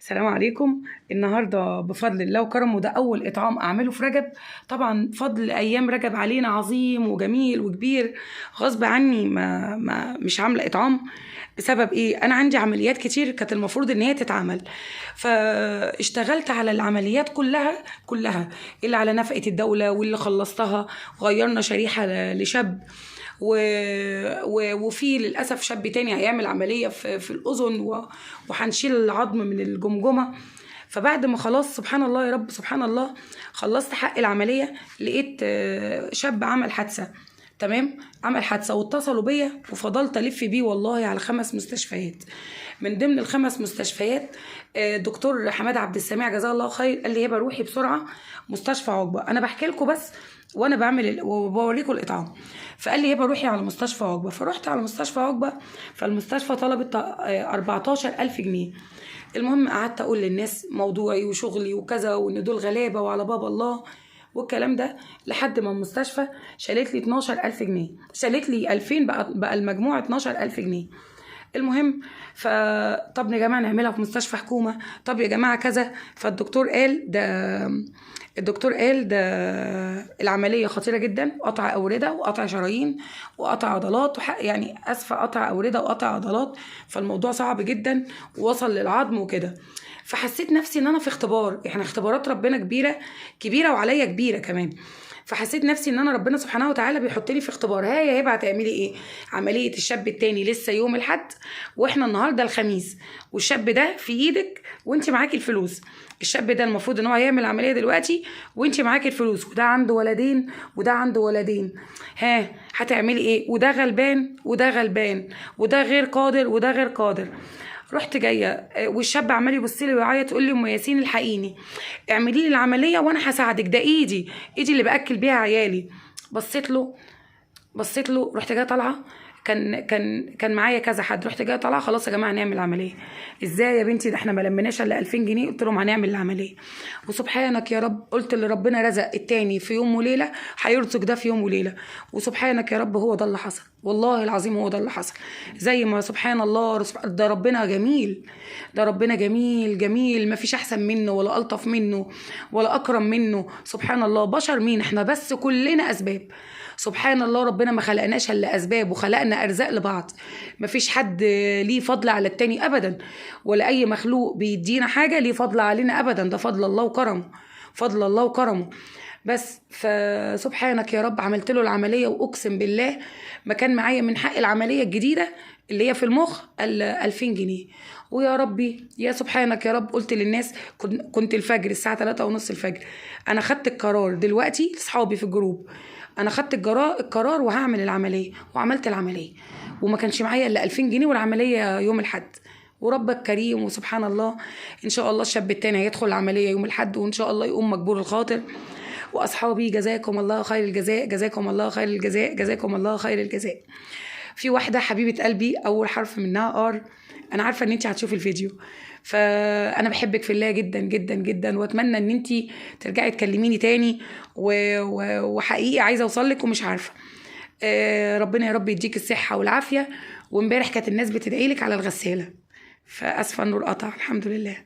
السلام عليكم. النهارده بفضل الله وكرمه ده اول اطعام اعمله في رجب. طبعا فضل ايام رجب علينا عظيم وجميل وكبير. غصب عني ما مش عامله اطعام. بسبب ايه؟ انا عندي عمليات كتير كانت المفروض ان هي تتعمل، فاشتغلت على العمليات كلها اللي على نفقه الدوله واللي خلصتها. غيرنا شريحه لشاب وفي للاسف شاب تاني هيعمل عمليه في الاذن وهنشيل العظم من الجمجمه. فبعد ما خلاص سبحان الله يا رب سبحان الله خلصت حق العمليه، لقيت شاب عمل حادثه. تمام، عمل حادثه واتصلوا بيا وفضلت الف بيه والله على 5 مستشفيات. من ضمن ال5 مستشفيات دكتور حماد عبد السميع جزاه الله خير قال لي هبه روحي بسرعه مستشفى عقبه. انا بحكي لكم بس وانا بعمل وبوريكم الاطعام. فقال لي هبه روحي على مستشفى عقبه، فرحت على مستشفى عقبه. فالمستشفى طلبت 14,000 جنيه. المهم قعدت اقول للناس موضوعي وشغلي وكذا وان دول غلابه وعلى باب الله والكلام ده، لحد ما المستشفى شالت لي 12,000 جنيه، شالت لي 2000، بقى المجموع 12,000 جنيه. المهم طب يا جماعه نعملها في مستشفى حكومه، طب يا جماعه كذا. الدكتور قال ده العمليه خطيره جدا، قطع اورده وقطع شرايين وقطع عضلات يعني اسفه قطع اورده وقطع عضلات، فالموضوع صعب جدا ووصل للعظم وكده. فحسيت نفسي ان انا في اختبار، احنا اختبارات ربنا كبيره وعليا كبيره كمان. فحسيت نفسي ان انا ربنا سبحانه وتعالى بيحطني في اختبار. يا هبه هتعملي ايه؟ عمليه الشاب التاني لسه يوم الاحد واحنا النهارده الخميس، والشاب ده في ايدك وانت معاكي الفلوس. الشاب ده المفروض ان هو هيعمل عمليه دلوقتي وانت معاكي الفلوس، وده عنده ولدين وده عنده ولدين. هتعملي ايه؟ وده غلبان وده غلبان وده غير قادر وده غير قادر. رحت جايه والشاب عمال يبص لي ويعيط يقول لي ام ياسين الحقيني اعملي لي العمليه وانا هساعدك، ده ايدي اللي باكل بيها عيالي. بصيت له رحت جايه طالعه. كان معايا كذا حد، رحت جايه طالعه خلاص يا جماعه هنعمل العمليه. ازاي يا بنتي؟ ده احنا ما لمناش الا 2000 جنيه. قلت لهم هنعمل العمليه. وسبحانك يا رب قلت اللي ربنا رزق التاني في يوم وليله هيرزق ده في يوم وليله. وسبحانك يا رب هو ده اللي حصل، والله العظيم هو ده اللي حصل. زي ما سبحان الله ده ربنا جميل، ده ربنا جميل ما فيش احسن منه ولا الطف منه ولا اكرم منه. سبحان الله. بشر مين احنا؟ بس كلنا اسباب. سبحان الله. ربنا ما خلقناش الا اسباب وخلقنا ارزاق لبعض. ما فيش حد ليه فضل على التاني ابدا، ولا اي مخلوق بيدينا حاجه ليه فضل علينا ابدا. ده فضل الله وكرمه، فضل الله وكرمه بس. فسبحانك يا رب عملت له العمليه، واقسم بالله ما كان معايا من حق العمليه الجديده اللي هي في المخ 2000 جنيه. ويا ربي يا سبحانك يا رب قلت للناس، كنت الفجر الساعه 3:30 الفجر، انا خدت القرار دلوقتي لاصحابي في الجروب، انا خدت القرار وهعمل العمليه. وعملت العمليه وما كانش معايا الا 2000 جنيه والعمليه يوم الاحد. وربك كريم وسبحان الله. ان شاء الله الشاب التاني هيدخل العمليه يوم الاحد وان شاء الله يقوم مجبور الخاطر. واصحابي جزاكم الله خير الجزاء، جزاكم الله خير الجزاء، جزاكم الله خير الجزاء. في واحده حبيبه قلبي اول حرف منها ار، انا عارفه ان انت هتشوفي الفيديو، فانا بحبك في الله جدا جدا جدا، واتمنى ان انت ترجعي تكلميني تاني وحقيقي عايزه اوصلك ومش عارفه. ربنا يا رب يديك الصحه والعافيه. وامبارح كانت الناس بتدعيلك على الغساله، فاسفه النور قطع. الحمد لله.